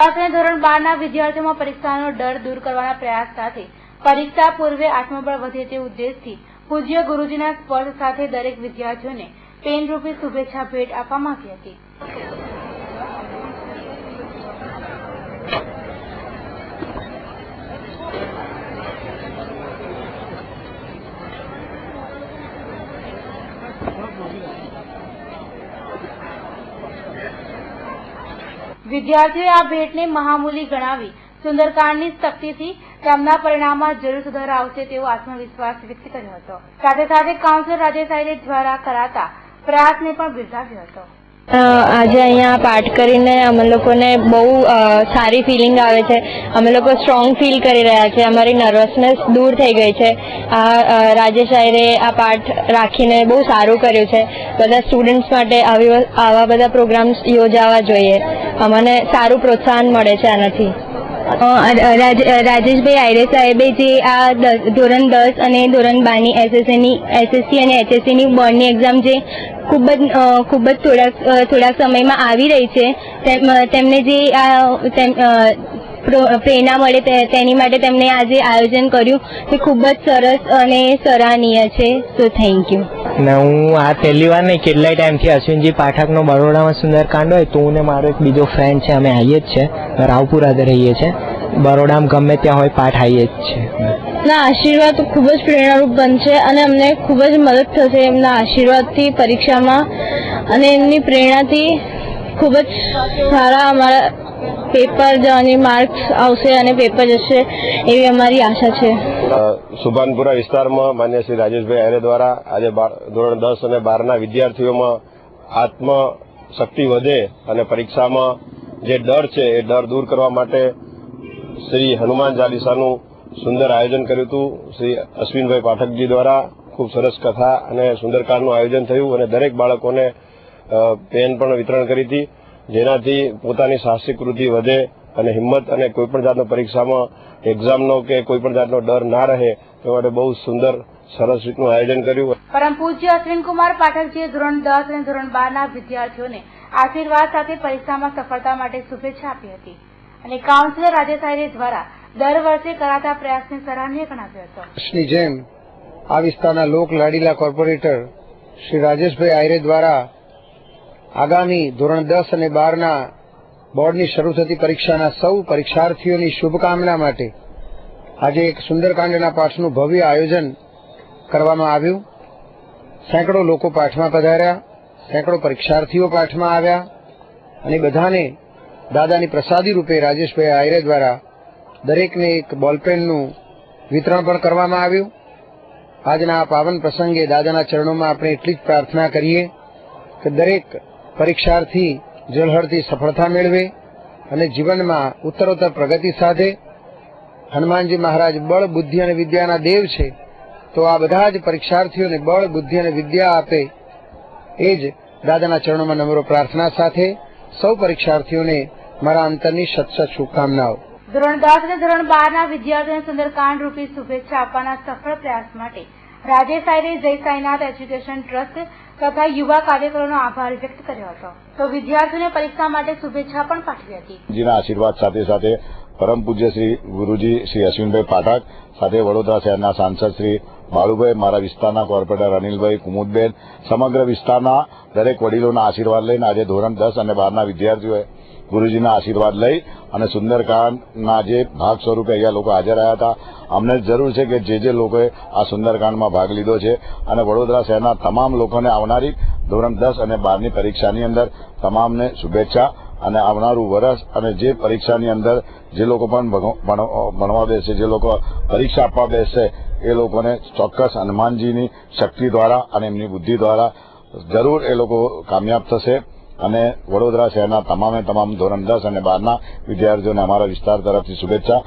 આપણે ધોરણ 12ના વિદ્યાર્થીઓમાં પરીક્ષાનો ડર દૂર કરવાના પ્રયાસ સાથે પરીક્ષા પૂર્વે આત્મબળ વધે તે ઉદ્દેશથી પૂજ્ય ગુરુજીના સ્પર્શ સાથે દરેક વિદ્યાર્થીઓને પેનરૂપી શુભેચ્છા ભેટ આપવામાં આવી હતી। વિદ્યાર્થીઓએ આ ભેટને મહામૂલી ગણાવી સુંદરકાંડની શક્તિથી તેમના પરિણામમાં જરૂર સુધારો આવશે તેવો આત્મવિશ્વાસ વ્યક્ત કર્યો હતો। સાથે સાથે કાઉન્સિલર રાજેશ આયરે દ્વારા કરાતા પ્રયાસને પણ બિરદાવ્યો હતો। આજે અહીંયા પાઠ કરીને અમે લોકોને બહુ સારી ફિલિંગ આવે છે। અમે લોકો સ્ટ્રોંગ ફીલ કરી રહ્યા છે। અમારી નર્વસનેસ દૂર થઈ ગઈ છે। રાજેશ આયરે આ પાઠ રાખીને બહુ સારું કર્યું છે। બધા સ્ટુડન્ટ્સ માટે આવા બધા પ્રોગ્રામ્સ યોજાવા જોઈએ। અમને સારું પ્રોત્સાહન મળે છે આનાથી। રાજેશભાઈ આયરે સાહેબે જે આ ધોરણ 10 અને ધોરણ 12ની એસએસસી અને એચએસસીની બોર્ડની એક્ઝામ જે ખૂબ જ થોડા સમયમાં આવી રહી છે તેમને જે પ્રેરણા મળે તેની માટે તેમણે આજે આયોજન કર્યું તે ખૂબ જ સરસ અને સરાહનીય છે। So thank you. ને હું આ પહેલી વાર નહીં કેટલાય ટાઈમથી અશ્વિનજી પાઠકનો બરોડામાં સુંદરકાંડ હોય તો હું ને મારો એક બીજો ફ્રેન્ડ છે અમે આવીએ જ છે રાવપુરા રહીએ છીએ। બરોડામાં ગમે ત્યાં હોય પાઠ આવીએ જ છે। ના આશીર્વાદ ખૂબ જ પ્રેરણારૂપ બનશે અને અમને ખૂબ જ મદદ થશે એમના આશીર્વાદથી પરીક્ષામાં અને એમની પ્રેરણાથી ખૂબ જ સારા અમારા પેપર જવાની માર્ક્સ આવશે અને પેપર જશે એવી અમારી આશા છે। સુભાનપુરા વિસ્તારમાં માન્ય શ્રી રાજેશભાઈ આયરે દ્વારા આજે ધોરણ 10 અને 12ના વિદ્યાર્થીઓમાં આત્મશક્તિ વધે અને પરીક્ષામાં જે ડર છે એ ડર દૂર કરવા માટે શ્રી હનુમાન ચાલીસાનું સુંદર આયોજન કર્યું હતું। શ્રી અશ્વિનભાઈ પાઠકજી દ્વારા ખૂબ સરસ કથા અને સુંદરકાંડનું આયોજન થયું અને દરેક બાળકોને પેન પણ વિતરણ કરી હતી જેનાથી પોતાની સાહસિક વૃત્તિ વધે અને હિંમત અને કોઈપણ જાતનો પરીક્ષામાં એક્ઝામનો કે કોઈપણ જાતનો ડર ના રહે તે માટે બહુ સુંદર સરસ રીતનું આયોજન કર્યું। પરમ પૂજ્ય અશ્વિનકુમાર પાઠકજીએ ધોરણ 10 અને ધોરણ 12ના વિદ્યાર્થીઓને આશીર્વાદ સાથે પરીક્ષામાં સફળતા માટે શુભેચ્છા આપી હતી અને કાઉન્સિલર રાજેશ આયરે દ્વારા દર વર્ષે કરાતા પ્રયાસને સરાહનીય ગણાવ્યો હતો। ની જેમ આ વિસ્તારના લોક લાડીલા કોર્પોરેટર શ્રી રાજેશભાઈ આયરે દ્વારા આગામી ધોરણ 10 અને 12ના બોર્ડની શરૂ થતી પરીક્ષાના સૌ પરીક્ષાર્થીઓની શુભકામના માટે આજે એક સુંદરકાંડના પાઠનું ભવ્ય આયોજન કરવામાં આવ્યું। સેંકડો લોકો પાઠમાં પધાર્યા, સેંકડો પરીક્ષાર્થીઓ પાઠમાં આવ્યા અને બધાને દાદાની પ્રસાદી રૂપે રાજેશભાઈ આયરે દ્વારા દરેકને એક બોલપેનનું વિતરણ પણ કરવામાં આવ્યું। આજના આ પાવન પ્રસંગે દાદાના ચરણોમાં આપણે એટલી જ પ્રાર્થના કરીએ કે દરેક પરીક્ષાર્થી ઝળહળતી સફળતા મેળવે અને જીવનમાં ઉત્તરોત્તર પ્રગતિ સાધે। હનુમાનજી મહારાજ બળ બુદ્ધિ અને વિદ્યાના દેવ છે તો આ બધા જ પરીક્ષાર્થીઓને બળ બુદ્ધિ અને વિદ્યા આપે એ જ દાદાના ચરણોમાં નમ્ર પ્રાર્થના સાથે સૌ પરીક્ષાર્થીઓને મારા અંતરની સત શુભકામનાઓ। ધોરણ 10 અને ધોરણ 12ના વિદ્યાર્થીઓને સુંદરકાંડ રૂપી શુભેચ્છા આપવાના સફળ પ્રયાસ માટે રાજેશ આયરે જય સાઈનાથ એજ્યુકેશન ટ્રસ્ટ તથા યુવા કાર્યકરોનો આભાર વ્યક્ત કર્યો હતો તો વિદ્યાર્થીઓને પરીક્ષા માટે શુભેચ્છા પણ પાઠવી હતી। જીના આશીર્વાદ સાથે સાથે પરમ પૂજ્ય શ્રી ગુરુજી શ્રી અશ્વિનભાઈ પાઠક સાથે વડોદરા શહેરના સાંસદ શ્રી બાળુભાઈ, મારા વિસ્તારના કોર્પોરેટર અનિલભાઈ, કુમુદબેન, સમગ્ર વિસ્તારના દરેક વડીલોના આશીર્વાદ લઈને આજે ધોરણ 10 અને 12ના વિદ્યાર્થીઓએ ગુરુજીના આશીર્વાદ લઈ અને સુંદરકાંડના જે ભાગ સ્વરૂપે અહીંયા લોકો હાજર રહ્યા હતા। અમને જરૂર છે કે જે લોકોએ આ સુંદરકાંડમાં ભાગ લીધો છે અને વડોદરા શહેરના તમામ લોકોને આવનારી ધોરણ 10 અને 12ની પરીક્ષાની અંદર તમામને શુભેચ્છા અને આવનારું વર્ષ અને જે પરીક્ષાની અંદર જે લોકો પણ ભણવા બેસે, જે લોકો પરીક્ષા આપવા બેસશે એ લોકોને ચોક્કસ હનુમાનજીની શક્તિ દ્વારા અને એમની બુદ્ધિ દ્વારા જરૂર એ લોકો કામયાબ થશે અને વડોદરા શહેરના તમામ ધોરણ 10 અને 12ના વિદ્યાર્થીઓને અમારા વિસ્તાર તરફથી શુભેચ્છા।